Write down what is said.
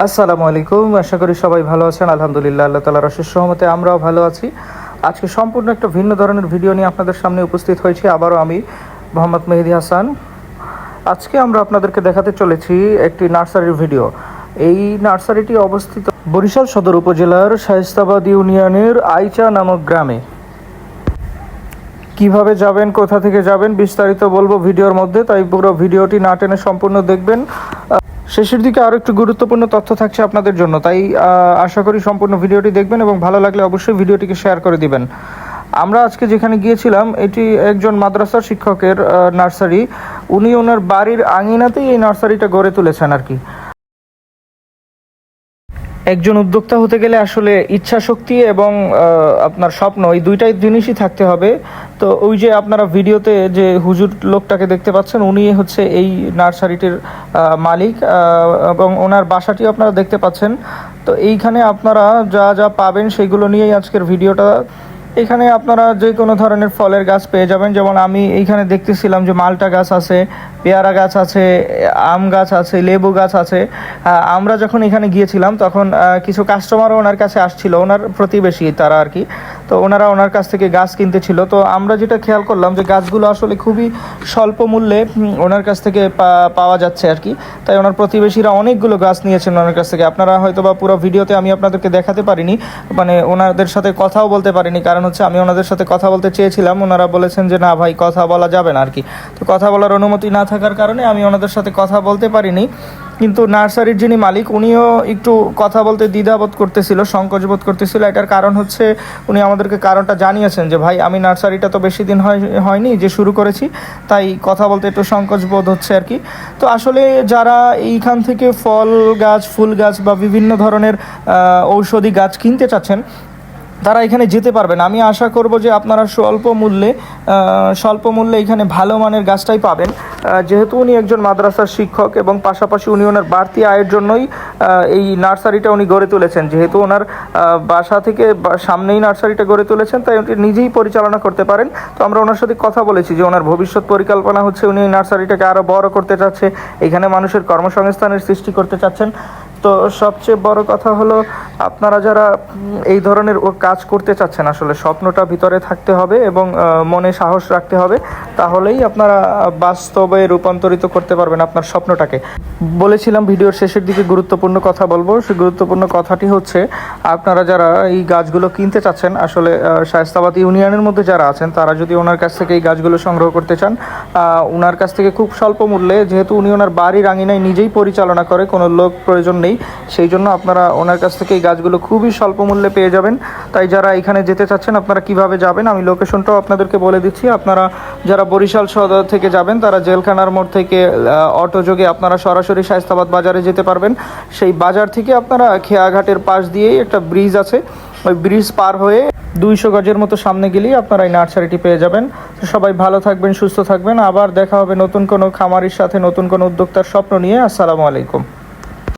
আসসালামু আলাইকুম। আশা করি সবাই ভালো আছেন। আলহামদুলিল্লাহ, আল্লাহ তাআলার অশেষ রহমতে আমরাও ভালো আছি। আজকে সম্পূর্ণ একটা ভিন্ন ধরনের ভিডিও নিয়ে আপনাদের সামনে উপস্থিত হয়েছি। আবারও আমি মোহাম্মদ মেহেদি হাসান। আজকে আমরা আপনাদেরকে দেখাতে চলেছি একটি নার্সারির ভিডিও। এই নার্সারিটি অবস্থিত বরিশাল সদর উপজেলার শায়েস্তাবাদ ইউনিয়নের আইচা নামক গ্রামে। কিভাবে যাবেন, কোথা থেকে যাবেন বিস্তারিত বলবো ভিডিওর মধ্যে, তাই পুরো ভিডিওটি না টেনে সম্পূর্ণ দেখবেন। শেষের দিকে আরও একটু গুরুত্বপূর্ণ তথ্য থাকছে আপনাদের জন্য, তাই আশা করি সম্পূর্ণ ভিডিওটি দেখবেন এবং ভালো লাগলে অবশ্যই ভিডিওটিকে শেয়ার করে দিবেন। আমরা আজকে যেখানে গিয়েছিলাম এটি একজন মাদ্রাসার শিক্ষকের নার্সারি। উনি ওনার বাড়ির আঙিনাতেই এই নার্সারিটা গড়ে তুলেছেন আর কি। একজন উদ্যোক্তা হতে গেলে আসলে ইচ্ছা শক্তি এবং আপনার স্বপ্ন, এই দুইটাই জিনিসই থাকতে হবে। তো ওই যে আপনারা ভিডিওতে যে হুজুর লোকটাকে দেখতে পাচ্ছেন, উনি হচ্ছে এই নার্সারিটির মালিক এবং ওনার বাসাটিও আপনারা দেখতে পাচ্ছেন। তো এইখানে আপনারা যা যা পাবেন সেগুলো নিয়েই আজকের ভিডিওটা। এখানে আপনারা যে কোনো ধরনের ফলের গাছ পেয়ে যাবেন। যেমন আমি এইখানে দেখতেছিলাম যে মালটা গাছ আছে, পেয়ারা গাছ আছে, আম গাছ আছে, লেবু গাছ আছে। আমরা যখন এখানে গিয়েছিলাম তখন কিছু কাস্টমারও ওনার কাছে আসছিল, ওনার প্রতিবেশী তারা আর কি। তো ওনারা ওনার কাছ থেকে গাছ কিনতেছিল। তো আমরা যেটা খেয়াল করলাম যে গাছগুলো আসলে খুবই স্বল্প মূল্যে ওনার কাছ থেকে পাওয়া যাচ্ছে আর কি। তাই ওনার প্রতিবেশীরা অনেকগুলো গাছ নিয়েছেন ওনার কাছ থেকে। আপনারা হয়তো বা পুরো ভিডিওতে আমি আপনাদেরকে দেখাতে পারিনি, মানে ওনাদের সাথে কথাও বলতে পারিনি, কারণ হচ্ছে আমি ওনাদের সাথে কথা বলতে চেয়েছিলাম, ওনারা বলেছেন যে না ভাই কথা বলা যাবে না আর কি। তো কথা বলার অনুমতি না থাকার কারণে আমি ওনাদের সাথে কথা বলতে পারিনি। কিন্তু নার্সারির যিনি মালিক উনিও একটু কথা বলতে দ্বিধাবোধ করতেছিল, সংকোচ বোধ করতেছিল। এটার কারণ হচ্ছে উনি আমাদেরকে কারণটা জানিয়েছেন যে ভাই আমি নার্সারিটা তো বেশি দিন হয়নি যে শুরু করেছি, তাই কথা বলতে একটু সংকোচ বোধ হচ্ছে আর কি। তো আসলে যারা এইখান থেকে ফল গাছ, ফুল গাছ বা বিভিন্ন ধরনের ঔষধি গাছ কিনতে চাচ্ছেন তারা এখানে যেতে পারবেন। আমি আশা করব যে আপনারা স্বল্প মূল্যে এখানে ভালো মানের গাছটাই পাবেন। যেহেতু উনি একজন মাদ্রাসার শিক্ষক এবং পাশাপাশি উনি ওনার বাড়তি আয়ের জন্যই এই নার্সারিটা উনি গড়ে তুলেছেন। যেহেতু ওনার বাসা থেকে সামনেই নার্সারিটা গড়ে তুলেছেন, তাই উনি নিজেই পরিচালনা করতে পারেন। তো আমরা ওনার সাথে কথা বলেছি যে ওনার ভবিষ্যৎ পরিকল্পনা হচ্ছে উনি এই নার্সারিটাকে আরও বড় করতে চাচ্ছে, এখানে মানুষের কর্মসংস্থানের সৃষ্টি করতে চাচ্ছেন। তো সবচেয়ে বড় কথা হলো আপনারা যারা এই ধরনের কাজ করতে চাচ্ছেন, আসলে স্বপ্নটা ভিতরে থাকতে হবে এবং মনে সাহস রাখতে হবে, তাহলেই আপনারা বাস্তবে রূপান্তরিত করতে পারবেন আপনার স্বপ্নটাকে। বলেছিলাম ভিডিওর শেষের দিকে গুরুত্বপূর্ণ কথা বলবো। সেই গুরুত্বপূর্ণ কথাটি হচ্ছে আপনারা যারা এই গাছগুলো কিনতে চাচ্ছেন, আসলে শায়েস্তাবাদ ইউনিয়নের মধ্যে যারা আছেন তারা যদি ওনার কাছ থেকে এই গাছগুলো সংগ্রহ করতে চান, ওনার কাছ থেকে খুব স্বল্প মূল্যে, যেহেতু উনি ওনার বাড়ির আঙিনায় নিজেই পরিচালনা করে, কোনো লোক প্রয়োজন নেই, সেই জন্য আপনারা ওনার কাছ থেকে এই গাছগুলো খুবই স্বল্প মূল্যে পেয়ে যাবেন। তাই যারা এখানে যেতে চাচ্ছেন আপনারা কিভাবে যাবেন আমি লোকেশনটাও আপনাদেরকে বলে দিচ্ছি। আপনারা যারা বরিশাল সদর থেকে যাবেন তারা জেলখানার মোড় থেকে অটো যোগে আপনারা সরাসরি শায়েস্তাবাদ বাজারে যেতে পারবেন। সেই বাজার থেকে আপনারা খেয়াঘাটের পাশ দিয়েই একটা ব্রিজ আছে, ওই ব্রিজ পার হয়ে 200 গজের মতো সামনে গেলেই আপনারা এই নার্সারিটি পেয়ে যাবেন। তো সবাই ভালো থাকবেন, সুস্থ থাকবেন। আবার দেখা হবে নতুন কোনো খামারির সাথে, নতুন কোনো উদ্যোক্তার স্বপ্ন নিয়ে। আসসালামু আলাইকুম।